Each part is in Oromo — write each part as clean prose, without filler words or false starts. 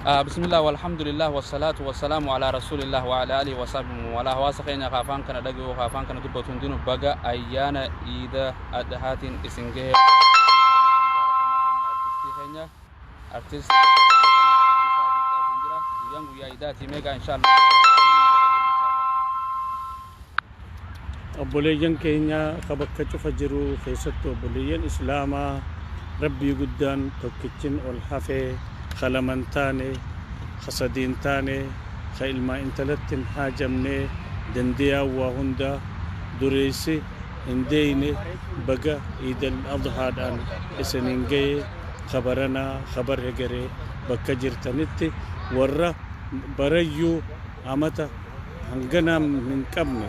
بسم الله والحمد لله والصلاة والسلام على رسول الله وعلى آله وصحبه ولا واسقينا خافان كان دغو خافان كان دبتون دينو بغا ايانا ايدا ادهاتين اسنجه artis yang ya ida timega inshallah أبوليين كينيا خبكتشو فجرو خيستو أبوليين إسلاما ربي قدان توكتشن والحفي خلمنتاني خصدينتاني خيلما انتلتن حاجمني دنديا وهندا دريسي انديني بقى عيد الأضحى دان اسنينجي خبرنا خبر هجري بكجر تنتي ورا بريو عمتا هنجنا من قبل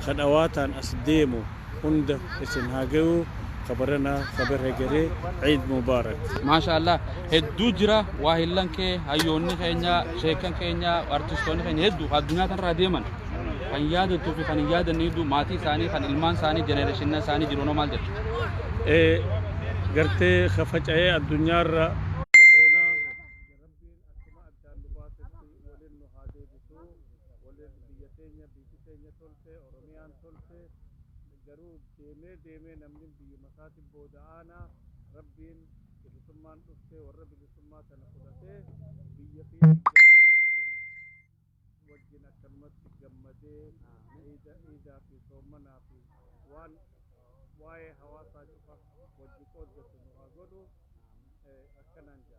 خدواتان أسديمو هند اسن هاجو خبرنا خبر هجري عيد مبارك ما شاء الله هدو جرا واهلن كي هيوني خينيا شيكن كينيا ارتستون خينيا هدو الدنيا تن راديمن خن ياد تو في خن ياد نيدو ماتي ثاني خن المان ثاني جنريشن ثاني جيرونو مال جت غرتي خفجاي الدنيا را ديمي نمن بي مكاتب بودانا ربين بسمان دفته ورب بسما تنقلته بيقين وجنا كلمة جمده إذا في صومنا في وان واي حواسا جفا وجكود جسمه أقوله أكنانجا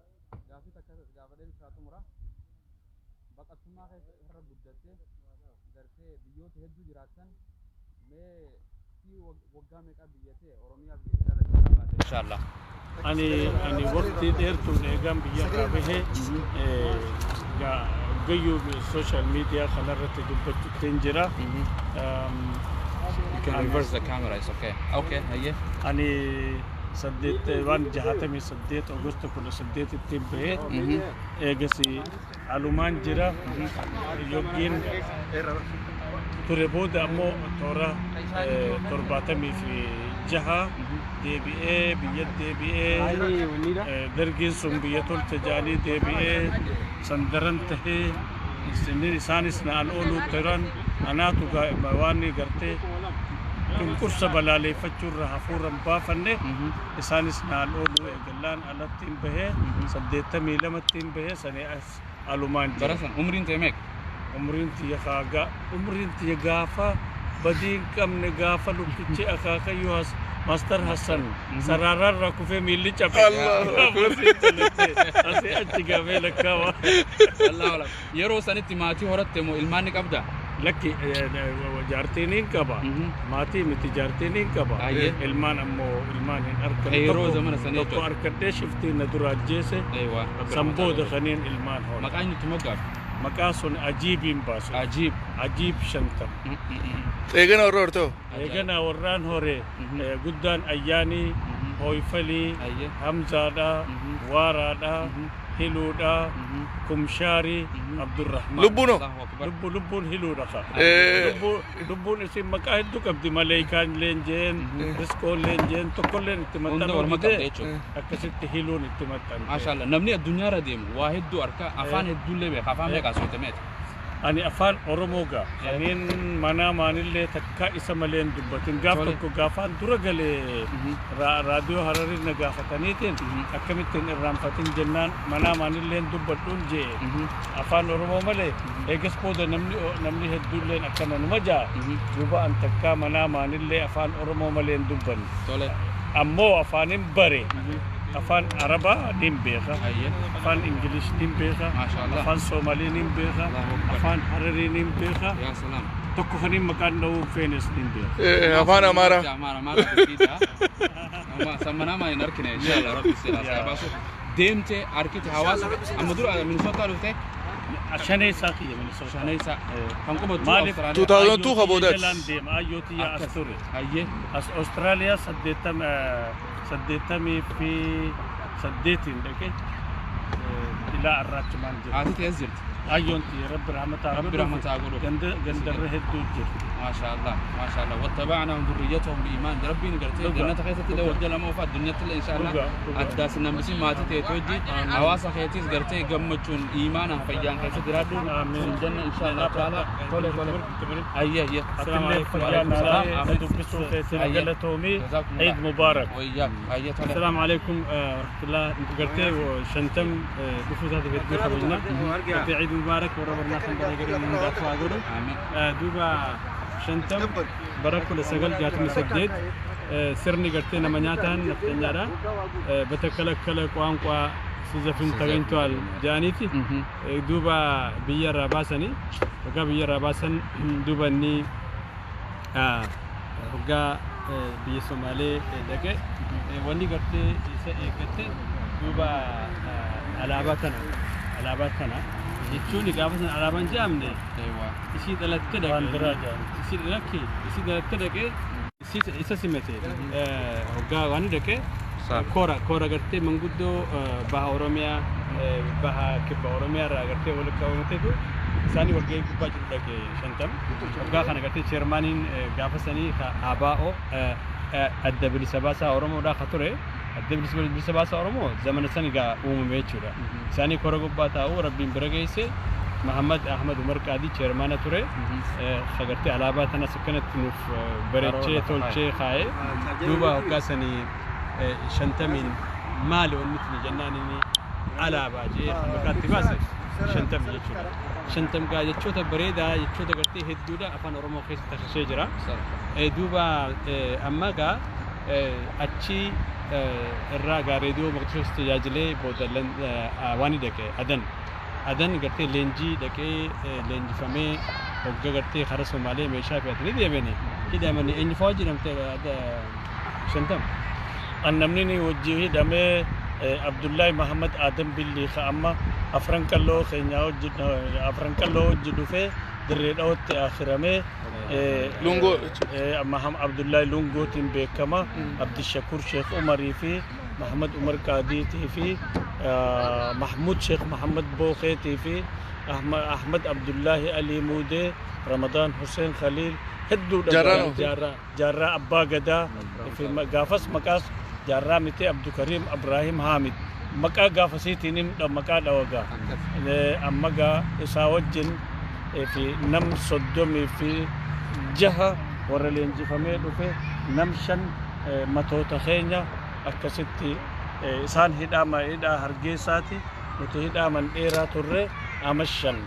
جافي تكسر جافدين ساتمرا بقى ثم هرب بدته درسه بيوت هدو جراتن ما إن شاء الله. أنا وقت ديرتو نعم بيجا به جايو السوشيال ميديا خلرت جبت تنجرا. You can reverse the camera. It's okay. Okay. هي. أنا سديت وان جهاتي من سديت أغسطس كل سديت التبه. إجسي علومان جرا يوجين تربود أمو تورا ترباتمي في جهة DBA بيد DBA درجيسون بيتول تجاني DBA سندرن تهي سنين سانس نالولو تران أنا توجا مواني قرتي كم كرس بلالي فجور رهفورم بافنة سانس نالولو إجلان على تيم به سديتمي لما تيم به سنة علومان براسن عمرين تيمك عمرين تيجا عمرين تيجافا بدين كم نجافا لوكتشي أخاك يوهاس ماستر حسن سرارار ركوفه ميلي چپه الله أسي أتجا ملكوا الله ولا يرو سنة تماتي هرت تمو إلماني كبدا لكي جارتينين كبا ماتي متي جارتينين كبا إلمان أمو إلمان هن أركن يرو زمان سنة تو أركن شفتي ندرات جيسه أيوة سامبو دخنين إلمان هون مكان يتموقع مكاسون عجيبين باس عجيب شنطة إيجانا وران هوري قدان أياني هويفلي همزادا وارادا هلودا كمشاري عبد الرحمن لبون هلودا لبون اسم مكاهد دو كبدي ملايكان لينجين رسكول لينجين تقولين اتمتن ورمده أكسيت هلون اتمتن ما شاء الله نمني الدنيا رديم واحد دو أركا أفان هدو لبه أفان بيك أسوي تمت أنا أفان أوروموغا أنين منا مانيلة تكا إسمالين دبتين غافتو غافان درجلي راديو هراري نغافتانيتين أكملتين الرامفتين جنان منا مانيلة دبتون جي أفان أورومو ملي إيجس بودا نمني هدولين أكنا نمجا يبا أن تكا منا مانيلة أفان أورومو ملي دبن أمو أفانين بري أفان عربا نيم بيخا أفان إنجليش نيم بيخا أفان سومالي نيم بيخا أفان حرري نيم بيخا يا سلام تكو خنيم مكان نو فينس نيم بيخا أفان أمارا بكيتا أما سمنا ما ينركنا إن شاء الله ربي سيلا باسو ديمتي أركيت حواس أما دور من صوت قالوتي شناي ساقية من صوت شناي سا فانكم مالف 2002 خبودات ديم أيوتي يا أستوري هاي أستراليا سديتمي في سديتين دكي إلى الراتمان عادي تيزرت أيونتي رب رحمته أقوله جند الرهد دوجر ما ما شاء الله ما شاء الله واتبعناهم ذريتهم بإيمان ربي نقرتي جنة خيتي لو وجل ما وفات الدنيا إن شاء الله أداس النمسي ما تتوجي حواس خيتي قرتي جمتون إيمانا فيان خيتي درادون الجنة إن شاء الله تعالى طول أيه السلام عليكم عيد مبارك وإياك السلام عليكم ورحمة الله قرتي وشنتم بفوت هذه الدنيا خرجنا في عيد مبارك وربنا خلنا نقرأ من دعوة أقوله دوبا شنتم بركة لسجل جات مسجد سرني قرتي نمانياتان نفتنجارا بتكلك كلك وان قا سزفين تغنتوال جانيتي دوبا بيار راباسني وقا بيار راباسن دوبا ني وقا بيا سومالي دكه واني قرتي قرتي دوبا علاباتنا يجوني قابسن علابان جامني أيوة isi dalat kada isi dalat kada ke isa simete hoga wani deke kora garte manguddo baha oromia baha ke oromia ra garte wala kawmete to sani warge kubba jidda ke shantam hoga khana garte chairmanin gafasani abao adabli sabasa oromo da khatore adabli sabasa oromo zaman sani ga umume chura sani kora gubba ta o rabbin biragayse محمد أحمد عمر قاضي chairman توري خبرتي علابات أنا سكنت نوف بريتشي تولشي خاي دوبا وكاسني شنتمين مالو مثل جنانني علابة جي مكان تباسة شنتم يجوا شنتم قاعد يجوا بريدا يجوا تقرتي هدودا أفان أورمو خيس تشجرة دوبا أما قا أشي الرجال راديو مقصود تجاجله بودلن واني دكه أدن قرتي لينجي دكي لينجي فمي وقا قرتي خرس ومالي ميشا في أتني دي بني كده مني إني فوجي نمت هذا شنتم أنمني وجهي دمي عبد الله محمد آدم باللي خامة أفرنكالو خيناو جد أفرنكالو جدو في دريد أوت آخرامه لونغو محمد عبد الله لونغو تيمبي كما عبد الشكور شيخ عمري في محمد عمر قاضي في محمود شيخ محمد بوخي في أحمد عبد الله علي مودي رمضان حسين خليل هدو جارا أبا غدا في غافس مكاس جارا متي عبد الكريم إبراهيم حامد مكا غافسي تنم مكا دوغا أمغا إساوجن في نم صدومي في جهة ورلينجي فميد في نمشن متوتا خينيا أكستي إسان هداما إدا هرجيساتي متهداما إيرا توري أمشن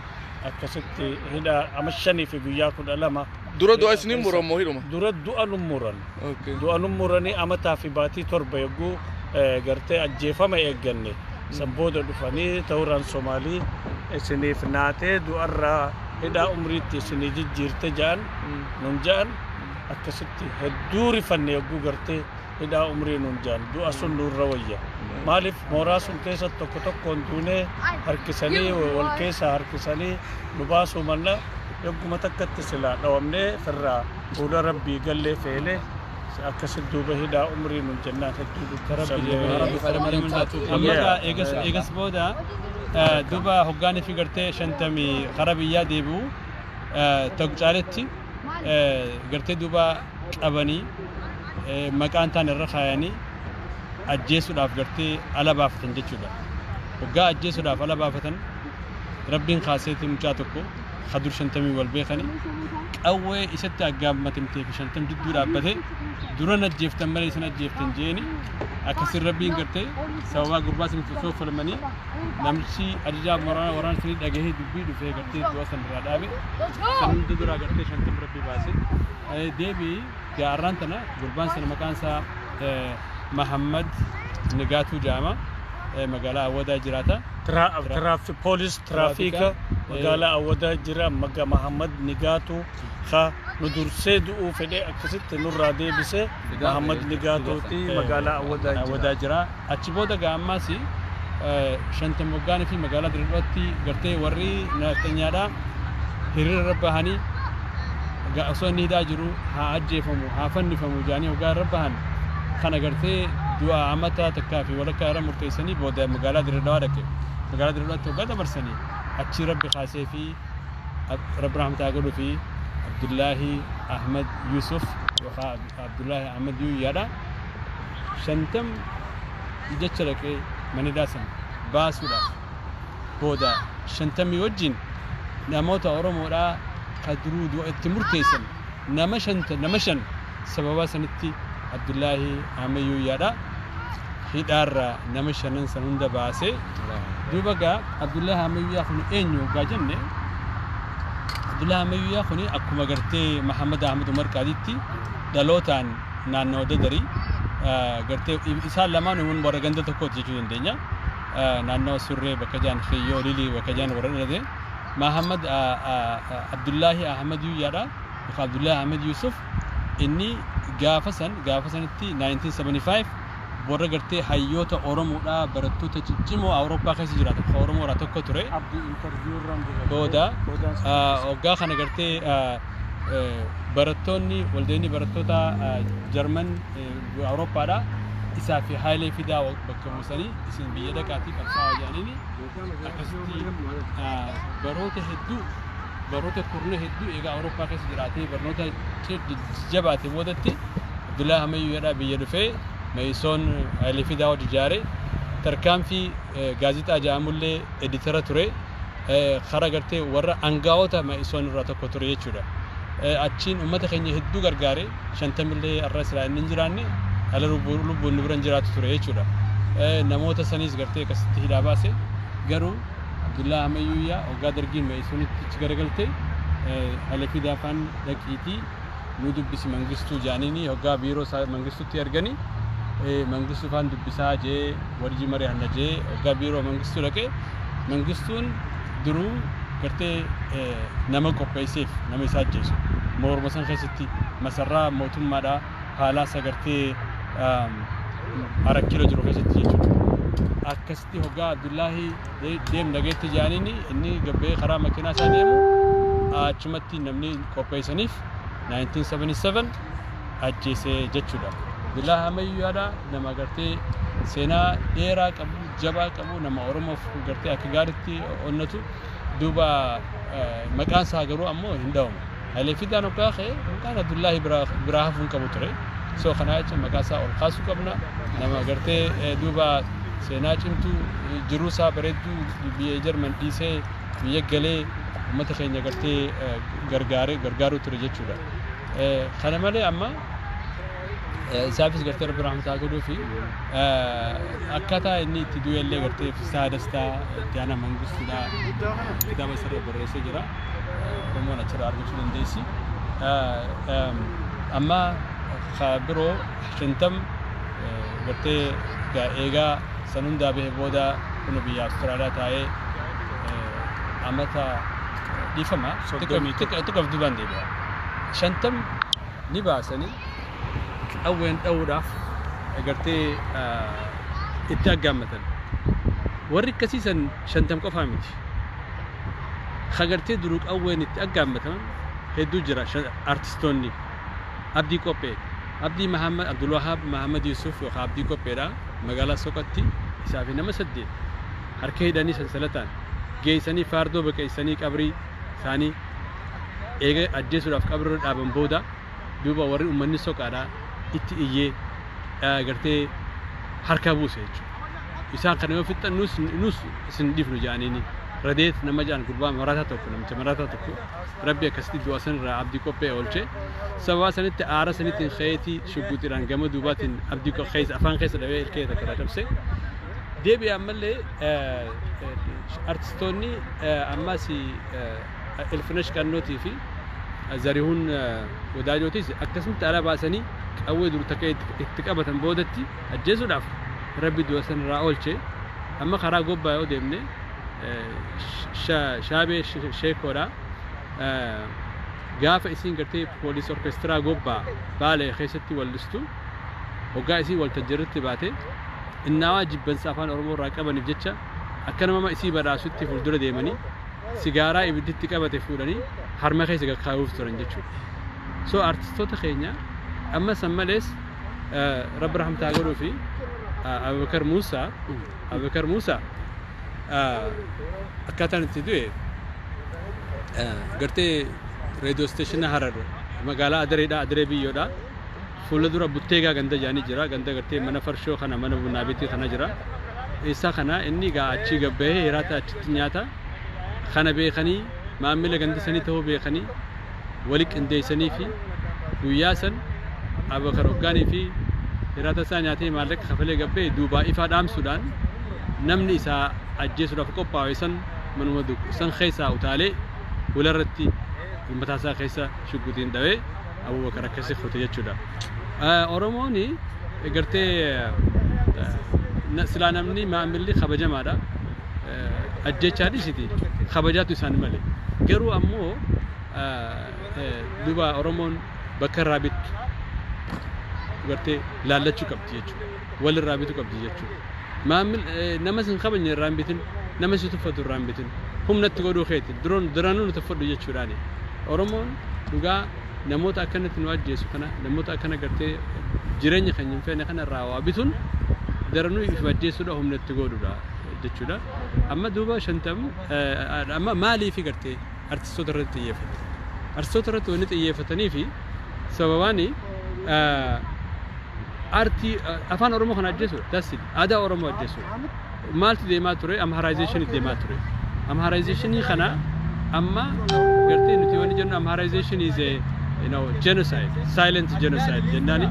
أكستي هدا أمشني في بياكو دلما دورا دو أسنين مرام موهيرما دورا دو أنموران أوكي دو أنموراني أمتا في باتي تربا يقو غرتي أجيفا ما يغني سنبودا دفاني توران سومالي سنيف ناتي دو أرى هدا أمريتي سنيجي جيرتي جان نمجان أكستي هدوري فني يقو غرتي هدا أمري نمجان دو أسن نور روية مالف موراس كيسة توكو توكو دونه هركساني والكيسة هركساني نباسو منا يقو متكت سلا دوامني فرا ودا ربي قال لي فيلي أكسد دوبه هدا أمري نمجنات هدو كربي ربي فرمالي من ذاتو أمدا إيجس بودا دوبا هقاني في قرتي شنتمي خرابية ديبو تقجالتي قرتي دوبا أباني مكان تاني الرخاياني أجيسو داف قرتي على بافتن جيشودا وقا أجيسو داف على بافتن ربين خاصيتي مجاتوكو خدور شنتمي والبيخاني أوي إستا أقام متمتي في شنتم جدو دابته دورنا جيفتن مري سنة جيفتن جيني أكسر ربين قرتي سوا قرباس متصوف المني نمشي أرجاب وران سنيد أجهي دبي دفع قرتي دواسن رادابي سنة دورا قرتي شنتم ربي باسي ديبي كأرانتنا قربان سنة مكان سا محمد نجاتو جامع مقالة أودا جراتا ترافيك بوليس ترافيكا مقالة أودا جرا مقا محمد نجاتو خا ندور سيدو فدي أكسيت نور رادي بسه محمد نجاتو تي مقالة أودا جرا أتشبودا قاماسي شنتم وقاني في مقالة دربتي قرتي وري نتنيادا هيرر ربهاني أصلا نيدا جرو ها أجي فمو ها فني فمو جاني وقال ربهان خنا قرتي دعاء عمتا تكافي ولا كارم مرتيسني بودا مقالة دردوارك مقالة دردوارك وقال برسني أتشي ربي خاسي في رب رحمة أقوله في Abdullahi Ahmed Yusuf yookaan Abdullahi Ahmed Yuyyaadha shantam jecha dhaqee manidaa san baasuudhaaf booda shantamii wajjin namoota Oromoodhaa kaduruu du'a itti murteessan nama shan sababa sanitti Abdullahi Ahmed Yuyyaadha hidhaarra nama shanan san hunda baasee duuba gaa Abdullahi Ahmed Yuyyaa kun eenyu gaa jenne Abdullahi Ahmed Yuyyaa kun akkuma gartee Muhammad Ahmed Umar Qaaditti dhalootaan naannoo Dadarii gartee isaan lamaan uummanni warra ganda tokkooti jechuu dandeenya naannoo Surree bakka jaan Khiyyoo Lilii bakka jaan warra dhalate Muhammad Abdullahi Ahmed Yuyyaadha yookaan Abdullahi Ahmed Yusuf inni gaafa sanitti 1975 warra gartee hayyoota Oromoodhaa barattoota ciccimoo Awurooppaa keessa jiraatan Oromoodhaa tokko ture booda waggaa kana gartee barattoonni waldeenii barattoota Jarman Awurooppaadhaa isaa fi Haayilee Fidaa bakka buusanii isin biyya dhaqaatii qabsaa'aa jedhanii akkasitti baroota kurna hedduu egaa Awurooppaa keessa jiraatee barnoota jabaate boodatti Abdullahi Ahmed Yuyyaadhaa biyya dhufee Meeysoon Haayilee Fidaa wajji ijaare tarkaanfii gaazexaa jedhamullee editara ture kara gartee warra angaa'ota Meeysoon irraa tokko ture jechuudha. Achiin uummata keenya hedduu gargaare 50 illee arra Israa'el hin jiraanne ala lubbuun nu biran jiraatu ture jechuudha. Namoota sanis gartee akkasitti hidhaa baase garuu Abdullahi Ahmed Yuyyaa waggaa dargiin Meeysoonitti ichi garagalte Haayilee Fidaa afaan dhaqiitii nu dubbisi mangistuu jaanini waggaa biiroo mangistuutti arganii mangistuu afaan dubbisaa jee warji mari'anna jee waggaa biiroo mangistuu dhaqee mangistuun duruu gartee nama qopheesseef nama isaa ajjeesu morma san keessatti masarraa mootummaadhaa haalaa sagartee arak kilo jiru keessatti jechuudha. Akkasitti hoggaa Abdullahi deem dhageetti jaanini inni gabbee karaa makiinaa isaa deemu achumatti namni qopheessaniif 1977 ajjeesee jechuudha. Abdullahi Ahmed Yuyyaadha nama gartee seenaa dheeraa qabu jabaa qabu nama Oromoof gartee akka gaariitti onnatu duuba maqaan isaa garuu ammoo hin dhawamu. Haayilee Fidaan hoggaa ka'e maqaan Abdullahi biraa hafuun qabu ture. So kana jechuun maqaa isaa ol kaasuu qabna nama gartee duuba seenaa cimtuu jiruu isaa bareedduu biyya Jarman dhiisee biyya galee uummata keenya gartee gargaaruu ture jechuudha. Kana malee amma isaafis gartee Rabbi rahmataa godhuu fi akkaataa inni itti du'ellee gartee Fisaa Dastaa itti aanaa mangistuudhaa kitaaba isarra barreessee jira. Oromoon achirraa argachuu dandeessi. Amma biroo 50 gartee eegaa san hundaa bahee booda kun biyya Awustiraaliyaa taa'ee amata dhiifama xiqqoof dubaan deebi'a. 50 ni baasanii qawween dha'uudhaaf gartee itti aggaammatan. Warri akkasiisan 50 qofaa miti. Hagartee duruu qawween itti aggaammatan hedduu jira artistoonni. Abdii Qophee, Abdii Muhammad Abdul Wahab Muhammad Yusuf yookaan Abdii Qopheedha magaalaa Soqotti isaa fi nama 8 harka hidhanii sansalataan geessanii faardoo baqeessanii qabrii isaanii eega ajjeesuudhaaf qabrirra dhaaban booda duuba warri uummanni Soqaadhaa itti iyyee gartee harka buuse jechuudha. Isaan kana yoo fixxan nus isin dhiifnu jedhaniini radeet nama jaan gurbaa marataa tokko namicha marataa tokko Rabbi akkasitti du'a sanirraa Abdii Qophee oolche. Sababa sanitti aara sanittiin ka'eetii shugguuxiidhaan gama duubaatiin Abdii Qophee afaan keessa dhabee ilkee takka dabse. Deebi'ee ammallee artistoonni ammas Ilfinesh Qannootii fi Zarihuun Wadaajootis akkasumatti ala baasanii qawwee dur takka itti qabatan boodatti ajjeesuudhaaf Rabbi du'a sanirraa oolche. Amma karaa gobbaa yoo deemne Shaabee Sheekoodha. Gaafa isin gartee poolisii orkestiraa gobbaa Baalee keessatti wallistu hoggaa isii waltajjiirratti baate innaawaa jibbansa afaan Oromoo irraa qabaniif jecha akka nama isii badhaasutti fuuldura deemanii sigaaraa ibidditti qabate fuudhanii harma keessa gaggaa'uuf turan jechuudha. So artistoota keenya amma san malees Rabbi rahmataa godhuu fi Abubakar Muusaa akkaataan itti du'e gartee radio station harar magala adare biyoda fuuldura butteega ganda jaani jira ganda gartee mana farshoo kana mana bunabiti kana jira isa kana inni ga achi gabbee hirata achi nyaata kana beekani maamila ganda sanii ta'uu beekani waliq indeessanii fi guyyaa san abakar oggaanii fi hirata isaa nyaatee maallaqa kafalee gabbee duubaa ifaa dhaamsuudhaan namni isaa ajjeesuudhaaf qophaa'e san manuma san keessaa utaalee walarratti mataasaa keessa shuggutiin dhawee abubakar akkasii fute jechuudha. Oromooni gartee silaa namni maamilli kabajamaadha. Ajjechaa dhiisiti kabajaatu isaan malee garuu ammoo duuba Oromoon bakka irraa bittu gartee laallachuu qabdi jechuudha. Walirraa bituu qabdi jechuudha. Maamil nama sin kabajne irraa bitin nama si tuffatu irraa bitin humnatti godhuu keeti duraanuu nu tuffadhu jechuudhaani. Oromoon dhugaa namoota akkanatti nu ajjeesu kana namoota akkana gartee jireenya keenya hin feene kana irraa waa bituun daranuu if ajjeesuudha humnatti godhuudha jechuudha. Amma duuba shantam amma maalii fi gartee artistoota irratti xiyyeeffatu. Artistoota irratti wanni xiyyeeffatanii fi sababaani artii afaan Oromoo kana ajjeesuudha. Dassi aadaa Oromoo ajjeesuudha. Maaltu deemaa ture? Amhariization deemaa ture. Amhariization kana amma gartee nuti wanni jennu Amhariization is a genocide, silent genocide jennani.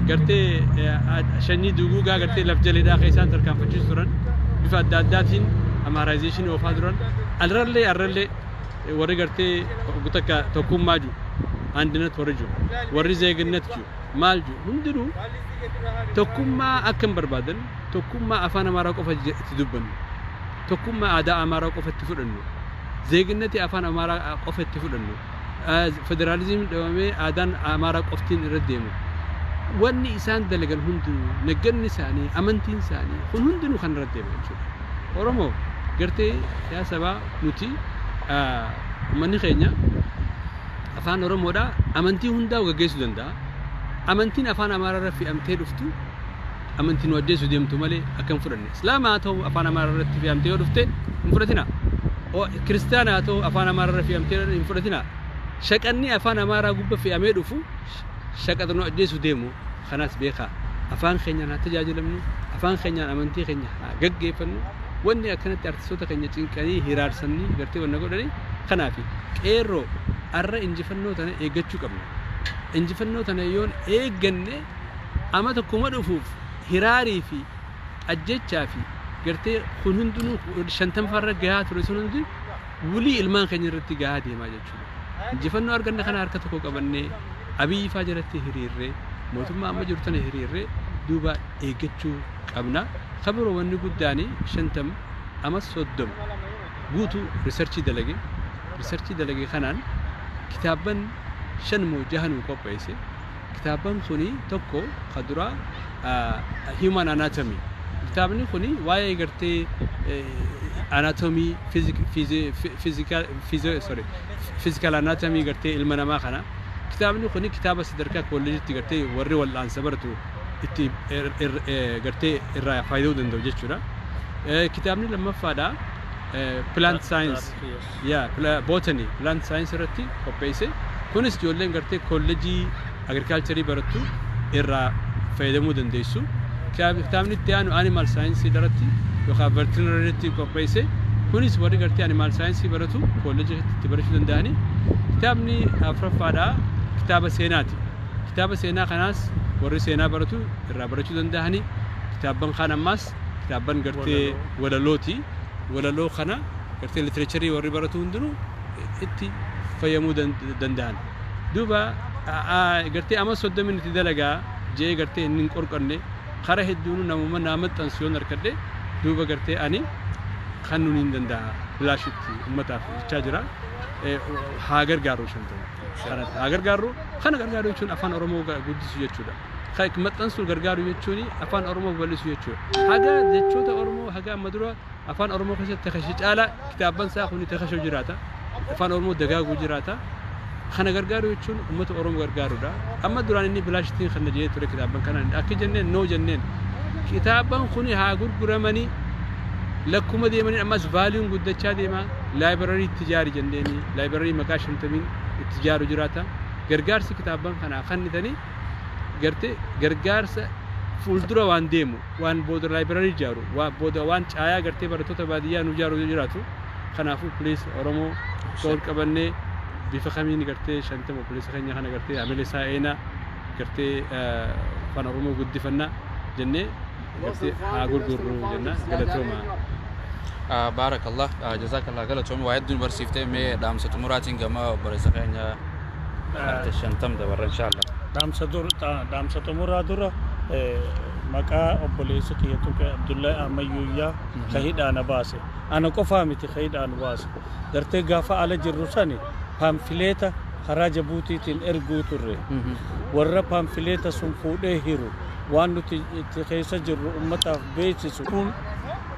Gartee shanii duguugaa gartee laf jaleedhaa keessaan tarkaanfachiisu turan bifa adda addaatiin Amhariization oofaa turan arrallee warri gartee gutakka tokkummaa jiru አንድነት ወርጁ ወሪ ዜግነት ጁ ማልጁ ሁንድሩ ተኩማ አከም በርባደን ተኩማ አፋን አማራ ቆፈ ትዱበን ተኩማ አዳ አማራ ቆፈ ትፍደኑ ዜግነት አፋን አማራ ቆፈ ትፍደኑ ፌደራሊዝም ደወሜ አዳን አማራ ቆፍቲን ረደሙ ወኒ ኢሳን ደለገን ሁንድሩ ነገን ሳኒ አመንቲን ሳኒ ሁንድሩ ከን ረደሙ ኦሮሞ ገርቴ ያሰባ ኑቲ ማን ኸኛ afaan Oromoodha amantii hundaa gaggeessuu danda'a amantiin afaan Amaaraarratti fe'amtee dhuftu amantiin waddeessu deemtu malee akka hin fudhanne islaamaa ta'u afaan Amaaraarratti fe'amtee dhufte hin fudhatina kiristaanaa ta'u afaan Amaaraarratti fe'amtee hin fudhatina shaqanni afaan Amaaraa gubba fe'amee dhufu shaqaxnoo addeessu deemu kanaas beekaa afaan keenyaan haa tajaajilamnu afaan keenyaan amantii keenya haa gaggeeffannu wanni akkanatti artistoota keenya cinqanii hiraarsanii gartee wanna godhanii kanaafi qeerroo arra injifannoo tana eeggachuu qabna. Injifannoo tana yoon eegganne ama tokkuma dhufuuf hiraarii fi ajjechaa fi gartee kun hundinuu 50 farra gahaa ture sun hundi wulii ilmaan keenya irratti gahaa deemaa jechuudha. Injifannoo arganne kana harka tokko qabannee Abiyyi faa jalatti hiriirree mootummaa amma jiru tana hiriirree duuba eeggachuu qabna. Kabiroo wanni guddaani 50 amas 30 guutuu riisarchii dalage kanaan kitaaban shan mojahan qopheesse kitaaban kuni tokko khadura human anatomy kitaabni kuni waa'ee gartee anatomy physical anatomy gartee ilma namaa kana kitaabni kuni kitaaba sadarkaa kolleejitti gartee warri wal'aansa baratu itti gartee irraa faayiduu danda'u jechuudha. Kitaabni lammaffaadha plant science botany plant science irratti qopheesse kunis ijoolleen gartee kolleejii agriculture baratu irraa fayyadamuu dandeessu. Kitaabni itti aanu animal science irratti yookaan veterinary irratti qopheesse kunis warri gartee animal science baratu kolleejii itti barachuu danda'ani. Kitaabni afuraffaadha kitaaba seenaati. Kitaaba seenaa kanaas warri seenaa baratu irraa barachuu danda'ani. Kitaaban kaan ammaas kitaaban gartee walalooti. walaloo kana gartee literature warri baratu hundinuu itti fayyamuu danda'an. Duuba gartee ama 30 miniti dalagaa jee gartee inni hin qorqanne kara hedduun namuma naamaxxansu yoon arkadhe duuba gartee ani kan nuun hin danda'a bilaashitti ummataaf jechaa jira. Haa gargaaru shantama kanatti haa gargaaru kana gargaaru jechuun afaan Oromoo guddisu jechuudha. maxxansu gargaaru jechuun afaan Oromoo bal'isu jechuudha. Haga jechoota Oromoo haga amma dura afaan Oromoo keessatti takashii caala kitaaban isaa kuni takashoo jiraata. Afaan Oromoo dagaaguu jiraata. Kana gargaaru jechuun uummata Oromoo gargaaruudha. Amma duraan inni bilaashitiin kan jedhee ture kitaaban kanaan akka jenneen noo jenneen kitaaban kuni haa gurguramanii لكم ديما أمس فاليون قد ديما لايبراري تجاري جندني لايبراري مكاشم تمين التجار جراتا غرغارس كتابان خنا خنتني غرتي غرغارس فولدرا وان ديمو وان بود لايبراري جارو وبود وان چايا غرتي برتو تباديا نو جارو جراتو خنافو بوليس اورمو تول قبني بفخمين غرتي شنتمو بوليس خنيا خنا غرتي عمل ساينا غرتي فان اورمو قد فنا جنة غرتي غورغورو جنة غلطوما بارك الله جزاك الله غلطوما واحد دون برسيفته مي دام ستمراتين جما برسخنيا شنتم دبر ان شاء الله دام ستمرا دورا مكا أبوليس كيتوك عبد الله أميويا خهيد أنا باسه أنا كفامتي خهيد أنا باسه درتي غافا على جروساني بامفليتا خراج بوتي تين إرجو تري ورا بامفليتا سنفوده هيرو وانو تخيس جرو أمتا بيت سكون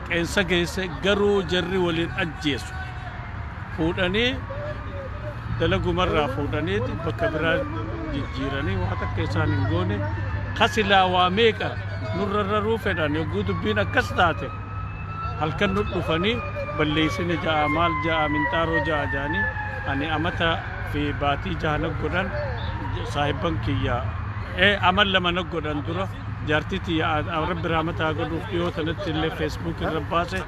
كنسا كيسة جرو جري ولين أجيس فوداني دلقو مرة فوداني بكبرا جيراني وحتى كيسان نقولي خسلا واميكا نرررو فدان يقود بينا كستاته هل كان نطفني بليسن جاء مال جاء من تارو جاء جاني أني أمتا في باتي جاء نقولن صاحبن كيا عمل لما نقولن درا جارتي تيا رب رحمته أقول فيو تنتلي فيسبوك الرباسه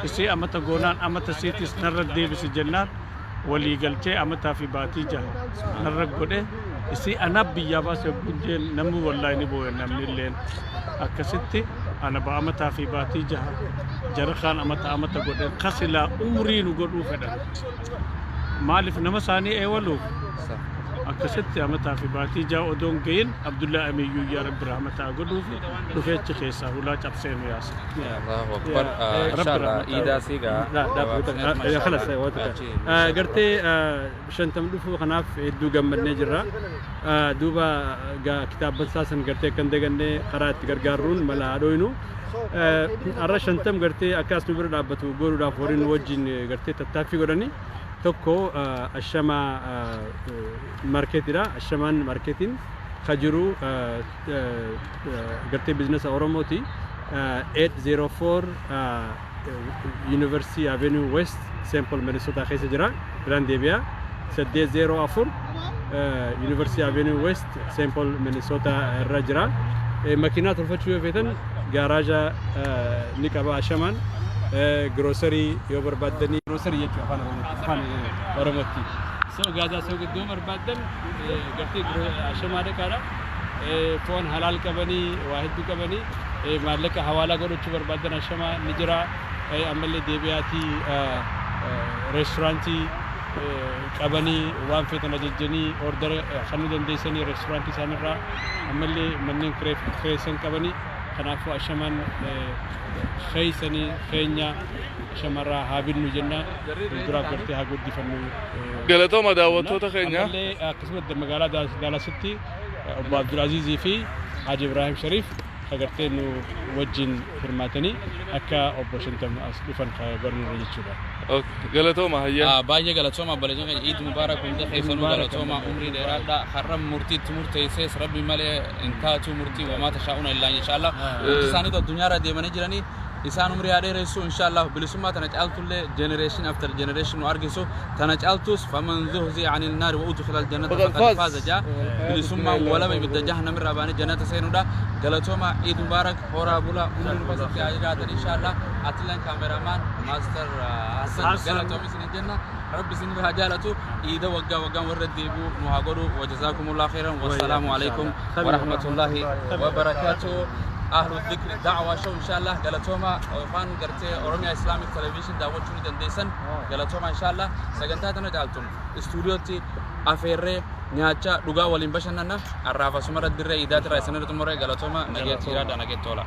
إسي أمتا قولان أمتا سيتي نرد دي بس جنات ولي قلتي أمتا في باتي جاء نرد قوله إسي أنا بيجابا سبجن نمو والله نبوه نمني اللين أكسيتي أنا بأمتا في باتي جرخان أمتا قدر خسلا عمري نقدر فدا مالف نمساني أولو أكسيتي أمتا في باتي ودون جين عبد الله أميو يا رب رحمته قدر في رفيت خيسا ولا تبسين ياس الله أكبر إن شاء الله إذا سيجا لا خلاص قرتي شنتم دفو خناف دو جنب نجرا دوبا كتاب بساسن قرتي كندجنة قرأت قرقارون ملا عدوينو أرى شنتم قرتي أكاس نبرد عبتو قولوا دافورين وجين قرتي تتافي قراني توكو الشما ماركتيرا الشمان ماركتين خجرو قرتي بزنس أوروموتي 804 University Avenue West Sample Minnesota خيس جرا Grand Devia 704 University Avenue West Sample Minnesota الرجرا ماكينات الفتشوية فيتن جاراجا نكابا شمان grocery يوبر بدني grocery يجوا فانا ورمتي سو جازا سو قدوم بدن قرتي شمان كارا فون حلال كبني واحد كبني مالك حوالا قولوا تشوفر بدن شما نجرا أملي ديبياتي ريستورانتي كبني وان فيتنا جني أوردر خنودن ديسني ريستورانتي سامرا أملي منين كريسن كبني خنافو أشمان خيسني خينيا شمرا هابين نجنا دراب كرتي هاقود دفنو قالتو ما داوتو تخينيا أملي قسمت المقالة دالا ستي أبو عبد العزيز في حاج إبراهيم شريف أقرتي إنه وجين فرماتني أكا أوبشنتم أسلفن خبرنا رجيتشولا. قالتو ما هي. باجي قالتو ما بلجون عيد مبارك وندخ خيفنو قالتو ما عمري درادا حرم مرتي تمرتي سيس ربي ملء انتاتو مرتي وما تشاؤون إلا إن شاء الله. إنساني تو الدنيا ردي من جراني إنسان عمري عليه رسول إن شاء الله بلسما تنجعلت له generation after generation وأرجسو تنجعلتوس فمن ذهزي عن النار وأدخل الجنة فقد فاز جاء بلسما ولا بيبدأ جهنم رباني جنة سينودا قالتو ما عيد مبارك هورا بولا عمري بس في عياد إن شاء الله أتلين كاميرامان ماستر حسن قالتو مسين الجنة رب سن بها جالتو إذا وقع ورد ديبو نهاجرو وجزاكم الله خيرا والسلام عليكم ورحمة الله وبركاته. أهل الذكر دعوة شو إن شاء الله قالتوما فان قرتي أورميا إسلامي تلفزيون دعوة شو ندنديسن قالتوما إن شاء الله سجنتاتنا جالتون استوديوتي أفيرة نياچا دوغا ولين بشننا الرافا سمر الدرة إذا ترى سنة تمر قالتوما نجيت سيرا دانا جيت تولا